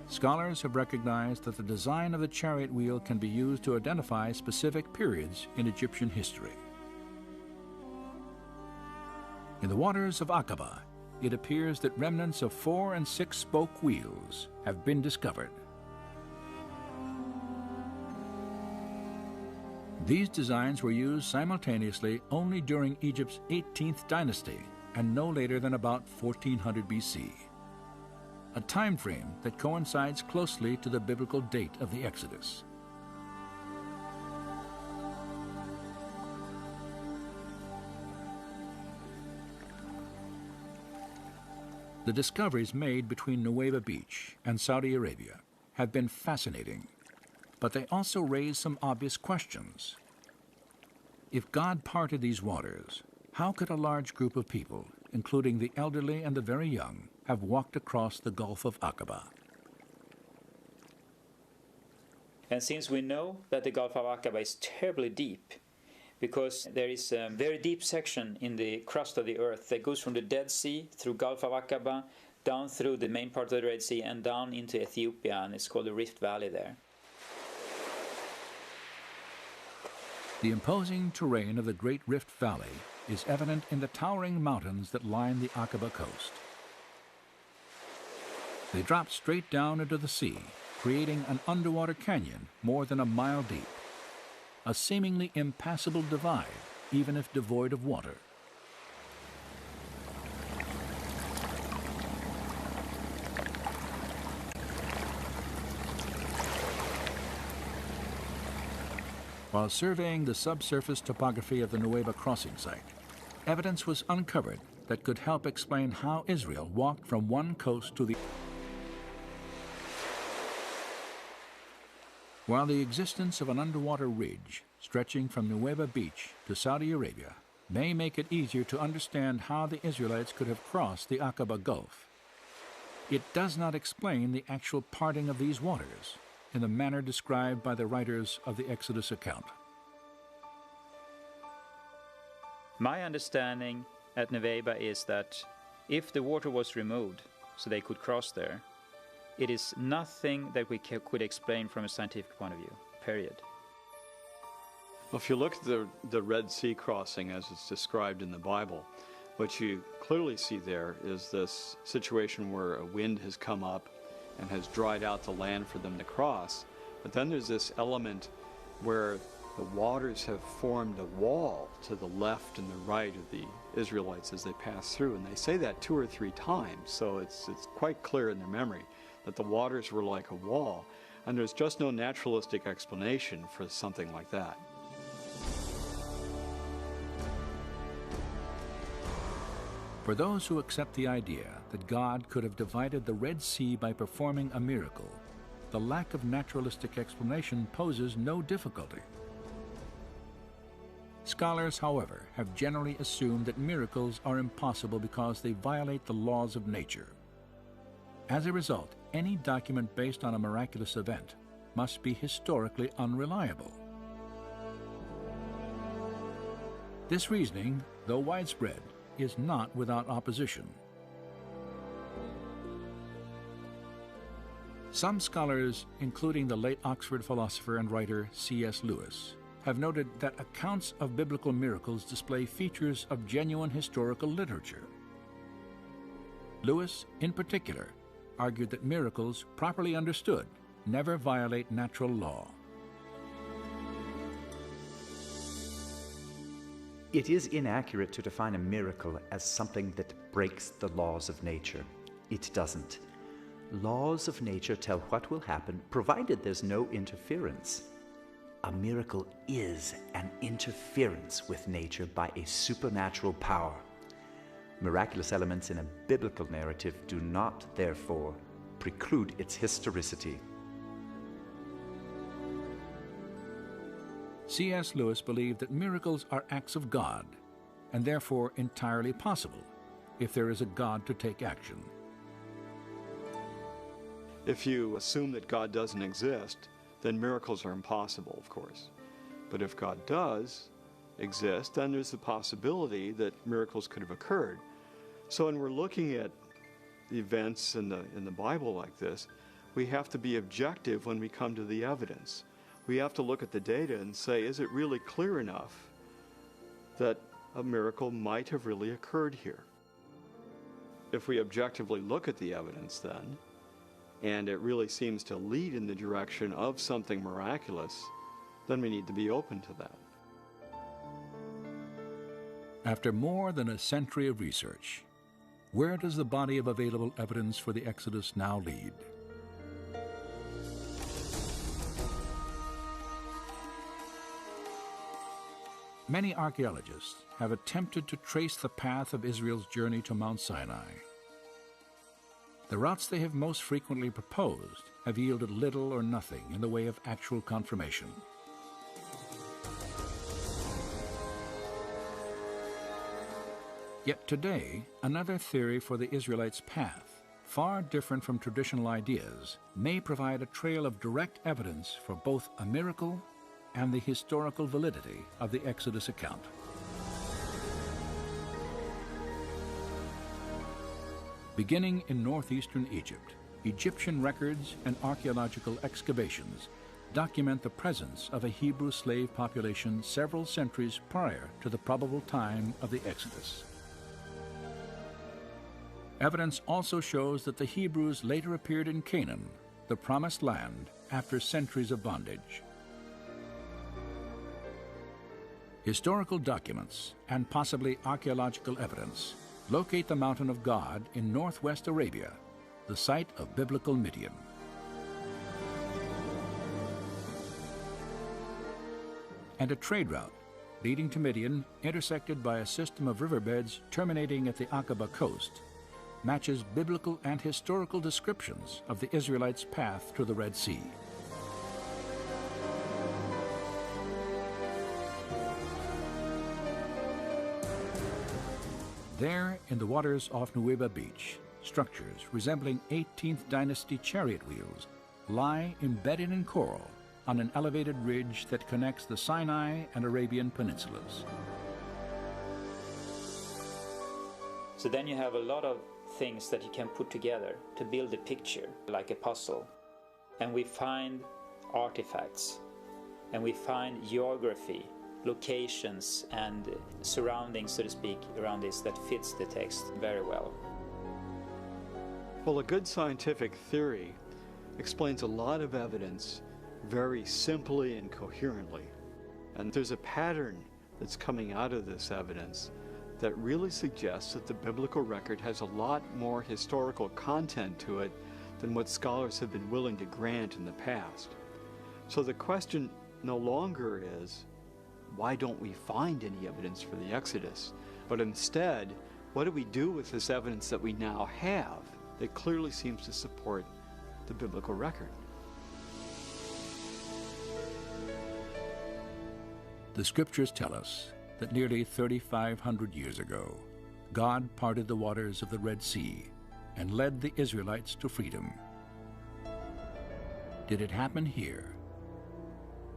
Scholars have recognized that the design of the chariot wheel can be used to identify specific periods in Egyptian history. In the waters of Aqaba, it appears that remnants of 4- and 6-spoke wheels have been discovered. These designs were used simultaneously only during Egypt's 18th dynasty and no later than about 1400 BC, a time frame that coincides closely to the biblical date of the Exodus. The discoveries made between Nuweiba Beach and Saudi Arabia have been fascinating, but they also raise some obvious questions. If God parted these waters, how could a large group of people, including the elderly and the very young, have walked across the Gulf of Aqaba? And since we know that the Gulf of Aqaba is terribly deep, because there is a very deep section in the crust of the earth that goes from the Dead Sea through Gulf of Aqaba, down through the main part of the Red Sea and down into Ethiopia, and it's called the Rift Valley there. The imposing terrain of the Great Rift Valley is evident in the towering mountains that line the Aqaba coast. They drop straight down into the sea, creating an underwater canyon more than a mile deep, a seemingly impassable divide, even if devoid of water. While surveying the subsurface topography of the Nuweiba crossing site, evidence was uncovered that could help explain how Israel walked from one coast to the other. While the existence of an underwater ridge stretching from Nuweiba Beach to Saudi Arabia may make it easier to understand how the Israelites could have crossed the Aqaba Gulf, it does not explain the actual parting of these waters in the manner described by the writers of the Exodus account. My understanding at Nuweiba is that if the water was removed so they could cross there, it is nothing that we could explain from a scientific point of view, period. Well, if you look at the Red Sea crossing as it's described in the Bible, what you clearly see there is this situation where a wind has come up and has dried out the land for them to cross. But then there's this element where the waters have formed a wall to the left and the right of the Israelites as they pass through. And they say that 2 or 3 times, so it's quite clear in their memory that the waters were like a wall. And there's just no naturalistic explanation for something like that. For those who accept the idea that God could have divided the Red Sea by performing a miracle, the lack of naturalistic explanation poses no difficulty. Scholars, however, have generally assumed that miracles are impossible because they violate the laws of nature. As a result, any document based on a miraculous event must be historically unreliable. This reasoning, though widespread, is not without opposition. Some scholars, including the late Oxford philosopher and writer C.S. Lewis, have noted that accounts of biblical miracles display features of genuine historical literature. Lewis, in particular, argued that miracles, properly understood, never violate natural law. It is inaccurate to define a miracle as something that breaks the laws of nature. It doesn't. Laws of nature tell what will happen, provided there's no interference. A miracle is an interference with nature by a supernatural power. Miraculous elements in a biblical narrative do not, therefore, preclude its historicity. C.S. Lewis believed that miracles are acts of God, and therefore entirely possible if there is a God to take action. If you assume that God doesn't exist, then miracles are impossible, of course. But if God does exist, then there's the possibility that miracles could have occurred. So when we're looking at events in the Bible like this, we have to be objective when we come to the evidence. We have to look at the data and say, is it really clear enough that a miracle might have really occurred here? If we objectively look at the evidence then, and it really seems to lead in the direction of something miraculous, then we need to be open to that. After more than a century of research, where does the body of available evidence for the Exodus now lead? Many archaeologists have attempted to trace the path of Israel's journey to Mount Sinai. The routes they have most frequently proposed have yielded little or nothing in the way of actual confirmation. Yet today, another theory for the Israelites' path, far different from traditional ideas, may provide a trail of direct evidence for both a miracle and the historical validity of the Exodus account. Beginning in northeastern Egypt, Egyptian records and archaeological excavations document the presence of a Hebrew slave population several centuries prior to the probable time of the Exodus. Evidence also shows that the Hebrews later appeared in Canaan, the promised land, after centuries of bondage. Historical documents and possibly archaeological evidence locate the Mountain of God in northwest Arabia, the site of biblical Midian. And a trade route leading to Midian, intersected by a system of riverbeds terminating at the Aqaba coast, matches biblical and historical descriptions of the Israelites' path to the Red Sea. There, in the waters off Nuweiba Beach, structures resembling 18th dynasty chariot wheels lie embedded in coral on an elevated ridge that connects the Sinai and Arabian peninsulas. So then you have a lot of things that you can put together to build a picture, like a puzzle. And we find artifacts, and we find geography, locations and surroundings, so to speak, around this that fits the text very well. Well, a good scientific theory explains a lot of evidence very simply and coherently. And there's a pattern that's coming out of this evidence that really suggests that the biblical record has a lot more historical content to it than what scholars have been willing to grant in the past. So the question no longer is, why don't we find any evidence for the Exodus? But instead, what do we do with this evidence that we now have that clearly seems to support the biblical record? The scriptures tell us that nearly 3,500 years ago, God parted the waters of the Red Sea and led the Israelites to freedom. Did it happen here?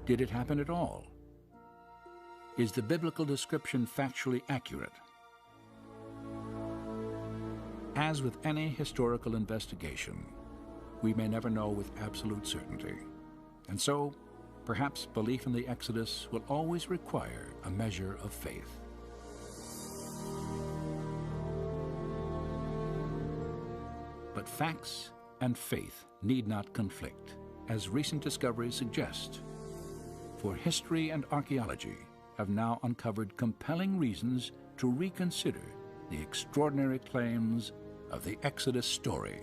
Did it happen at all? Is the biblical description factually accurate? As with any historical investigation, we may never know with absolute certainty. And so, perhaps belief in the Exodus will always require a measure of faith. But facts and faith need not conflict, as recent discoveries suggest. For history and archaeology have now uncovered compelling reasons to reconsider the extraordinary claims of the Exodus story.